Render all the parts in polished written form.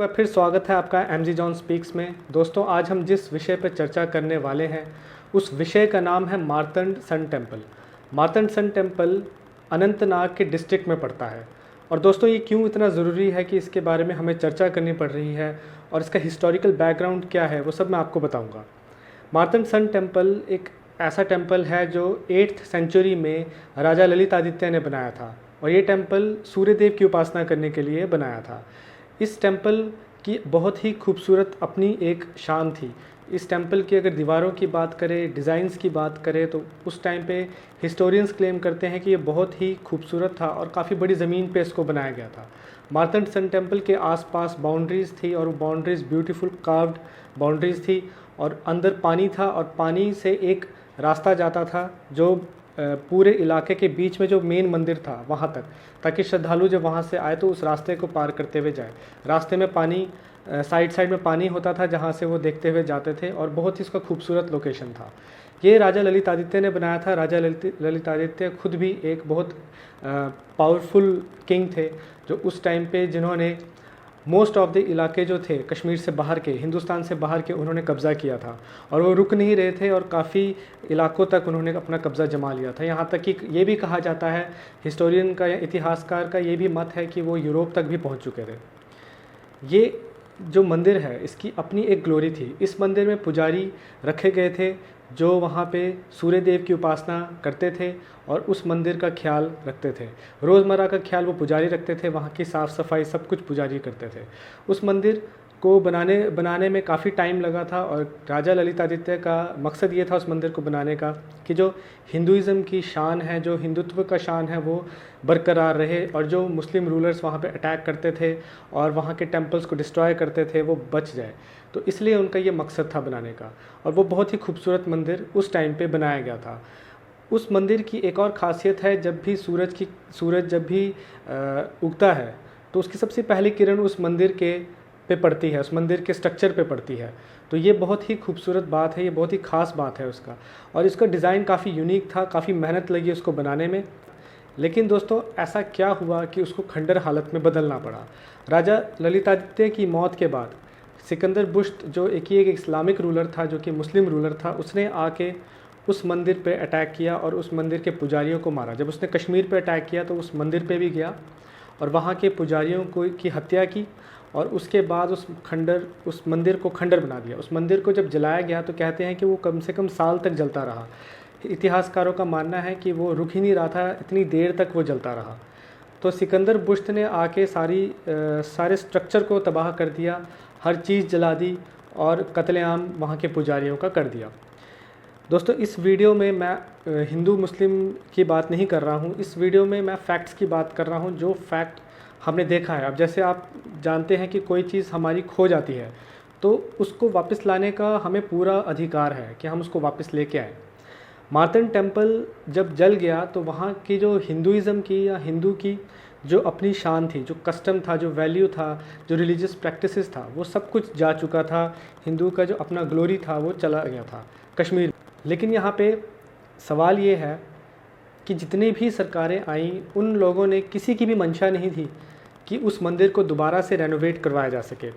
बार फिर स्वागत है आपका एमजी जॉन स्पीक्स में। दोस्तों, आज हम जिस विषय पर चर्चा करने वाले हैं उस विषय का नाम है Martand Sun Temple. Martand Sun Temple Anantnag के डिस्ट्रिक्ट में पड़ता है। और दोस्तों, ये क्यों इतना ज़रूरी है कि इसके बारे में हमें चर्चा करनी पड़ रही है और इसका हिस्टोरिकल बैकग्राउंड क्या है, वो सब मैं आपको बताऊँगा। मार्तंड सन टेम्पल एक ऐसा टेम्पल है जो 8th सेंचुरी में राजा ललितादित्य ने बनाया था, और ये टेम्पल सूर्यदेव की उपासना करने के लिए बनाया था। इस टेम्पल की बहुत ही खूबसूरत अपनी एक शान थी। इस टेम्पल की अगर दीवारों की बात करें, डिज़ाइंस की बात करें, तो उस टाइम पे हिस्टोरियंस क्लेम करते हैं कि ये बहुत ही खूबसूरत था और काफ़ी बड़ी ज़मीन पे इसको बनाया गया था। मार्तंड सन टेम्पल के आसपास बाउंड्रीज़ थी और वो बाउंड्रीज़ ब्यूटीफुल कार्व्ड बाउंड्रीज़ थी, और अंदर पानी था और पानी से एक रास्ता जाता था जो पूरे इलाके के बीच में जो मेन मंदिर था वहाँ तक, ताकि श्रद्धालु जब वहाँ से आए तो उस रास्ते को पार करते हुए जाए। रास्ते में पानी, साइड साइड में पानी होता था जहाँ से वो देखते हुए जाते थे, और बहुत ही इसका खूबसूरत लोकेशन था। ये राजा ललितादित्य ने बनाया था। राजा ललितादित्य खुद भी एक बहुत पावरफुल किंग थे, जो उस टाइम पे जिन्होंने मोस्ट ऑफ द इलाके जो थे कश्मीर से बाहर के, हिंदुस्तान से बाहर के, उन्होंने कब्ज़ा किया था और वो रुक नहीं रहे थे और काफ़ी इलाकों तक उन्होंने अपना कब्ज़ा जमा लिया था। यहाँ तक कि ये भी कहा जाता है, हिस्टोरियन का या इतिहासकार का ये भी मत है कि वो यूरोप तक भी पहुँच चुके थे। ये जो मंदिर है इसकी अपनी एक ग्लोरी थी। इस मंदिर में पुजारी रखे गए थे जो वहाँ पे सूर्यदेव की उपासना करते थे और उस मंदिर का ख्याल रखते थे। रोज़मर्रा का ख्याल वो पुजारी रखते थे, वहाँ की साफ़ सफाई सब कुछ पुजारी करते थे। उस मंदिर को बनाने में काफ़ी टाइम लगा था, और राजा ललितादित्य का मकसद ये था उस मंदिर को बनाने का कि जो हिंदुज़म की शान है, जो हिंदुत्व का शान है, वो बरकरार रहे, और जो मुस्लिम रूलर्स वहाँ पे अटैक करते थे और वहाँ के टेम्पल्स को डिस्ट्रॉय करते थे वो बच जाए। तो इसलिए उनका ये मकसद था बनाने का, और वो बहुत ही खूबसूरत मंदिर उस टाइम पे बनाया गया था। उस मंदिर की एक और ख़ासियत है, जब भी सूरज जब भी उगता है तो उसकी सबसे पहली किरण उस मंदिर के पे पड़ती है, उस मंदिर के स्ट्रक्चर पे पड़ती है। तो ये बहुत ही खूबसूरत बात है, ये बहुत ही ख़ास बात है उसका। और इसका डिज़ाइन काफ़ी यूनिक था, काफ़ी मेहनत लगी उसको बनाने में। लेकिन दोस्तों, ऐसा क्या हुआ कि उसको खंडर हालत में बदलना पड़ा। राजा ललितादित्य की मौत के बाद सिकंदर बुश्त, जो एक इस्लामिक रूलर था, जो कि मुस्लिम रूलर था, उसने आके उस मंदिर पे अटैक किया और उस मंदिर के पुजारियों को मारा। जब उसने कश्मीर पे अटैक किया तो उस मंदिर पे भी गया और वहाँ के पुजारियों की हत्या की, और उसके बाद उस मंदिर को खंडर बना दिया। उस मंदिर को जब जलाया गया तो कहते हैं कि वो कम से कम साल तक जलता रहा। इतिहासकारों का मानना है कि वो रुक ही नहीं रहा था, इतनी देर तक वो जलता रहा। तो सिकंदर बुश्त ने आके सारे स्ट्रक्चर को तबाह कर दिया, हर चीज़ जला दी और कत्लेआम वहाँ के पुजारियों का कर दिया। दोस्तों, इस वीडियो में मैं हिंदू मुस्लिम की बात नहीं कर रहा हूँ। इस वीडियो में मैं फैक्ट्स की बात कर रहा हूँ, जो फैक्ट हमने देखा है। अब जैसे आप जानते हैं कि कोई चीज़ हमारी खो जाती है तो उसको वापस लाने का हमें पूरा अधिकार है कि हम उसको वापस लेके आएँ। मार्तंड टेम्पल जब जल गया तो वहाँ की जो हिंदुज़म की या हिंदू की जो अपनी शान थी, जो कस्टम था, जो वैल्यू था, जो रिलीजियस प्रैक्टिसेस था, वो सब कुछ जा चुका था। हिंदू का जो अपना ग्लोरी था वो चला गया था कश्मीर। लेकिन यहाँ पे सवाल ये है कि जितनी भी सरकारें आईं, उन लोगों ने किसी की भी मंशा नहीं थी कि उस मंदिर को दोबारा से रेनोवेट करवाया जा सके।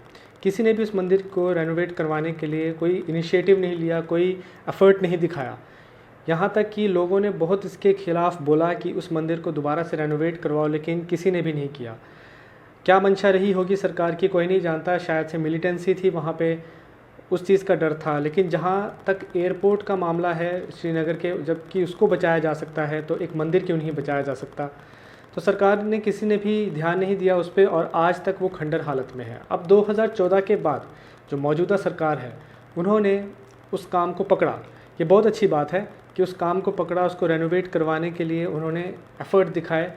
किसी ने भी उस मंदिर को रेनोवेट करवाने के लिए कोई इनिशिएटिव नहीं लिया, कोई एफर्ट नहीं दिखाया। यहाँ तक कि लोगों ने बहुत इसके खिलाफ़ बोला कि उस मंदिर को दोबारा से रेनोवेट करवाओ, लेकिन किसी ने भी नहीं किया। क्या मंशा रही होगी सरकार की, कोई नहीं जानता। शायद से मिलिटेंसी थी वहाँ पे, उस चीज़ का डर था। लेकिन जहाँ तक एयरपोर्ट का मामला है श्रीनगर के, जबकि उसको बचाया जा सकता है तो एक मंदिर क्यों नहीं बचाया जा सकता। तो सरकार ने, किसी ने भी ध्यान नहीं दिया उस पर, और आज तक वो खंडर हालत में है। अब 2014 के बाद जो मौजूदा सरकार है उन्होंने उस काम को पकड़ा। ये बहुत अच्छी बात है कि उस काम को पकड़ा, उसको रेनोवेट करवाने के लिए उन्होंने एफ़र्ट दिखाए।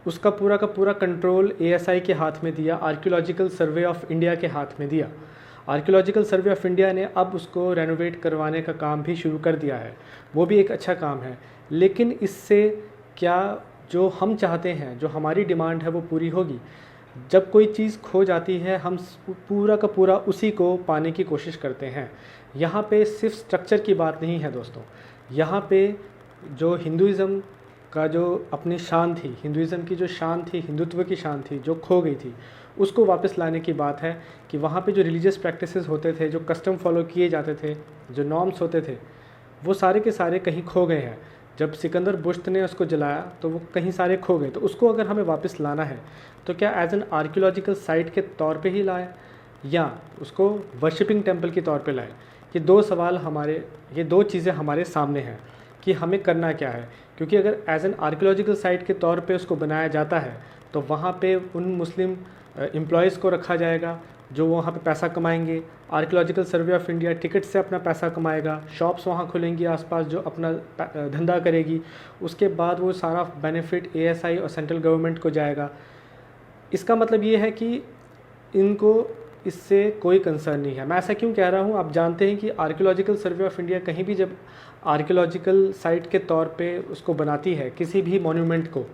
उसका पूरा का पूरा कंट्रोल ASI के हाथ में दिया, आर्कियोलॉजिकल सर्वे ऑफ इंडिया के हाथ में दिया। आर्कियोलॉजिकल सर्वे ऑफ इंडिया ने अब उसको रेनोवेट करवाने का काम भी शुरू कर दिया है। वो भी एक अच्छा काम है। लेकिन इससे क्या जो हम चाहते हैं, जो हमारी डिमांड है, वो पूरी होगी? जब कोई चीज़ खो जाती है हम पूरा का पूरा उसी को पाने की कोशिश करते हैं। यहाँ पे सिर्फ स्ट्रक्चर की बात नहीं है दोस्तों, यहाँ पे जो हिंदुज़म का जो अपनी शान थी, हिंदुज़म की जो शान थी, हिंदुत्व की शान थी, जो खो गई थी, उसको वापस लाने की बात है कि वहाँ पे जो रिलीजियस प्रैक्टिसेस होते थे, जो कस्टम फॉलो किए जाते थे, जो नॉर्म्स होते थे, वो सारे के सारे कहीं खो गए हैं। जब सिकंदर बुश्त ने उसको जलाया तो वो कहीं सारे खो गए। तो उसको अगर हमें वापस लाना है तो क्या एज एन आर्कियोलॉजिकल साइट के तौर पे ही लाएं या उसको वर्शिपिंग टेम्पल के तौर पे लाएं? ये दो सवाल ये दो चीज़ें हमारे सामने हैं कि हमें करना क्या है। क्योंकि अगर एज एन आर्कियोलॉजिकल साइट के तौर पे उसको बनाया जाता है तो वहाँ पे उन मुस्लिम एम्प्लॉयज़ को रखा जाएगा जो वहाँ पे पैसा कमाएंगे। Archaeological survey of India ticket से अपना पैसा कमाएगा, शॉप्स वहाँ खुलेंगी आसपास जो अपना धंधा करेगी। उसके बाद वो सारा बेनिफिट ASI और सेंट्रल गवर्नमेंट को जाएगा। इसका मतलब ये है कि इनको इससे कोई कंसर्न नहीं है। मैं ऐसा क्यों कह रहा हूँ? आप जानते हैं कि आर्कियोलॉजिकल सर्वे ऑफ इंडिया कहीं भी जब आर्कियोलॉजिकल साइट के तौर पे उसको बनाती है किसी भी मॉन्यूमेंट को,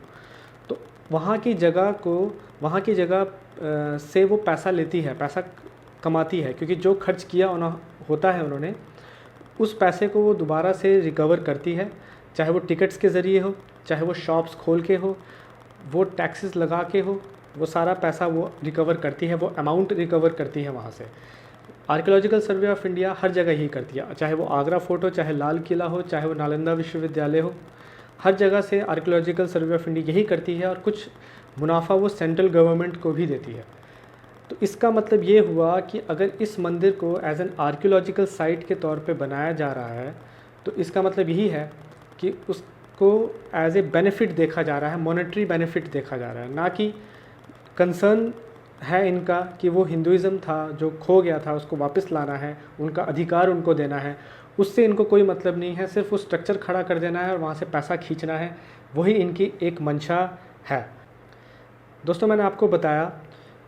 तो वहाँ की जगह से वो पैसा लेती है, पैसा कमाती है, क्योंकि जो खर्च किया होता है उन्होंने, उस पैसे को वो दोबारा से रिकवर करती है, चाहे वो टिकट्स के ज़रिए हो, चाहे वो शॉप्स खोल के हो, वो टैक्सेस लगा के हो, वो सारा पैसा वो रिकवर करती है, वो अमाउंट रिकवर करती है वहाँ से। आर्कियोलॉजिकल सर्वे ऑफ इंडिया हर जगह ही करती है, चाहे वो आगरा फोर्ट हो, चाहे लाल किला हो, चाहे वो नालंदा विश्वविद्यालय हो, हर जगह से आर्कियोलॉजिकल सर्वे ऑफ इंडिया यही करती है और कुछ मुनाफा वो सेंट्रल गवर्नमेंट को भी देती है। तो इसका मतलब ये हुआ कि अगर इस मंदिर को एज एन आर्कियोलॉजिकल साइट के तौर पे बनाया जा रहा है तो इसका मतलब यही है कि उसको एज ए बेनिफिट देखा जा रहा है, मॉनेटरी बेनिफिट देखा जा रहा है, ना कि कंसर्न है इनका कि वो हिंदुज़म था जो खो गया था उसको वापस लाना है, उनका अधिकार उनको देना है। उससे इनको कोई मतलब नहीं है, सिर्फ वो स्ट्रक्चर खड़ा कर देना है और वहाँ से पैसा खींचना है, वही इनकी एक मंशा है। दोस्तों, मैंने आपको बताया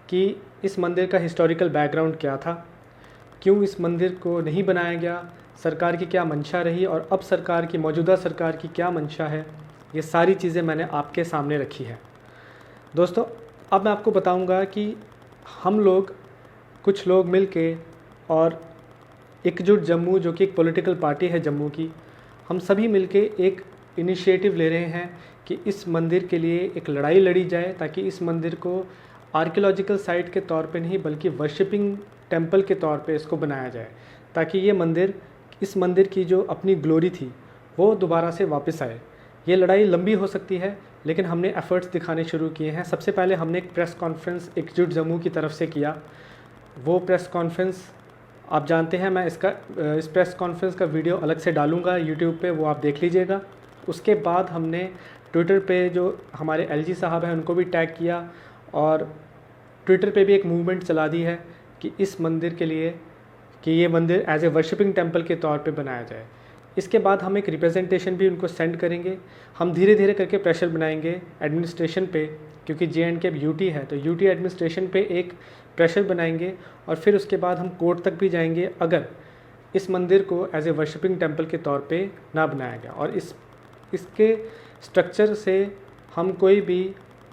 कि इस मंदिर का हिस्टोरिकल बैकग्राउंड क्या था, क्यों इस मंदिर को नहीं बनाया गया, सरकार की क्या मंशा रही और अब मौजूदा सरकार की क्या मंशा है, ये सारी चीज़ें मैंने आपके सामने रखी है। दोस्तों, अब मैं आपको बताऊंगा कि हम लोग कुछ लोग मिलके और एकजुट जम्मू, जो कि एक पॉलिटिकल पार्टी है जम्मू की, हम सभी मिलके एक इनिशिएटिव ले रहे हैं कि इस मंदिर के लिए एक लड़ाई लड़ी जाए, ताकि इस मंदिर को आर्कियोलॉजिकल साइट के तौर पे नहीं बल्कि वर्शिपिंग टेम्पल के तौर पे इसको बनाया जाए, ताकि इस मंदिर की जो अपनी ग्लोरी थी वो दोबारा से वापस आए। ये लड़ाई लंबी हो सकती है, लेकिन हमने एफ़र्ट्स दिखाने शुरू किए हैं। सबसे पहले हमने एक प्रेस कॉन्फ्रेंस एकजुट जम्मू की तरफ से किया। वो प्रेस कॉन्फ्रेंस आप जानते हैं, मैं इस प्रेस कॉन्फ्रेंस का वीडियो अलग से डालूंगा यूट्यूब पे, वो आप देख लीजिएगा। उसके बाद हमने ट्विटर पे जो हमारे LG साहब हैं उनको भी टैग किया और ट्विटर पे भी एक मूवमेंट चला दी है कि इस मंदिर के लिए कि ये मंदिर एज ए वर्शिपिंग टेम्पल के तौर पे बनाया जाए। इसके बाद हम एक रिप्रेजेंटेशन भी उनको सेंड करेंगे। हम धीरे धीरे करके प्रेशर बनाएंगे एडमिनिस्ट्रेशन पे, क्योंकि JNK अब UT है, तो UT एडमिनिस्ट्रेशन पे एक प्रेशर बनाएंगे और फिर उसके बाद हम कोर्ट तक भी जाएंगे अगर इस मंदिर को एज ए वर्शिपिंग टेम्पल के तौर पे ना बनाया गया। और इसके स्ट्रक्चर से हम कोई भी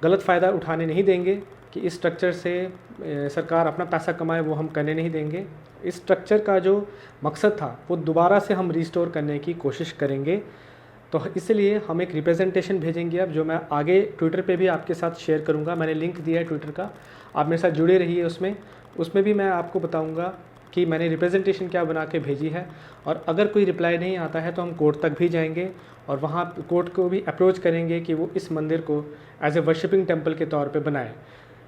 गलत फ़ायदा उठाने नहीं देंगे कि इस स्ट्रक्चर से सरकार अपना पैसा कमाए, वो हम करने नहीं देंगे। इस स्ट्रक्चर का जो मकसद था वो दोबारा से हम रिस्टोर करने की कोशिश करेंगे। तो इसलिए हम एक रिप्रेजेंटेशन भेजेंगे अब, जो मैं आगे ट्विटर पे भी आपके साथ शेयर करूंगा। मैंने लिंक दिया है ट्विटर का, आप मेरे साथ जुड़े रहिए उसमें भी मैं आपको बताऊंगा कि मैंने रिप्रेजेंटेशन क्या बना के भेजी है। और अगर कोई रिप्लाई नहीं आता है तो हम कोर्ट तक भी जाएंगे और वहाँ कोर्ट को भी अप्रोच करेंगे कि वो इस मंदिर को एज ए वर्शिपिंग टेम्पल के तौर पे बनाए।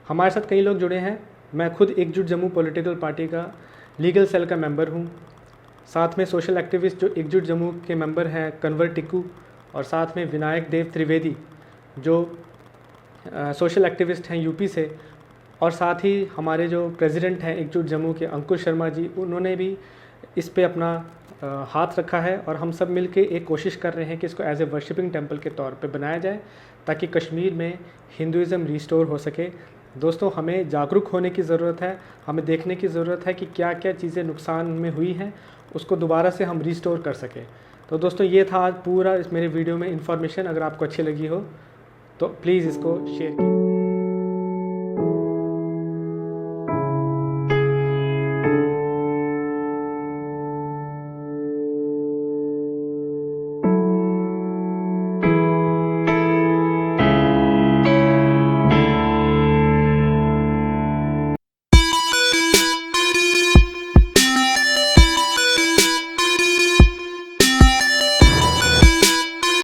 हमारे साथ कई लोग जुड़े हैं। मैं खुद एकजुट जम्मू पॉलिटिकल पार्टी का लीगल सेल का मेंबर हूँ। साथ में सोशल एक्टिविस्ट जो एकजुट जम्मू के मेंबर हैं कन्वर टिक्कू, और साथ में विनायक देव त्रिवेदी जो सोशल एक्टिविस्ट हैं UP से, और साथ ही हमारे जो प्रेसिडेंट हैं एकजुट जम्मू के अंकुर शर्मा जी, उन्होंने भी इस पे अपना हाथ रखा है। और हम सब मिलके एक कोशिश कर रहे हैं कि इसको एज ए वर्शिपिंग टेम्पल के तौर पे बनाया जाए, ताकि कश्मीर में हिंदुज़म रिस्टोर हो सके। दोस्तों, हमें जागरूक होने की ज़रूरत है, हमें देखने की ज़रूरत है कि क्या क्या चीज़ें नुकसान में हुई हैं, उसको दोबारा से हम रिस्टोर कर सकें। तो दोस्तों, ये था आज पूरा इस मेरे वीडियो में इन्फॉर्मेशन। अगर आपको अच्छी लगी हो तो प्लीज़ इसको शेयर कीजिए।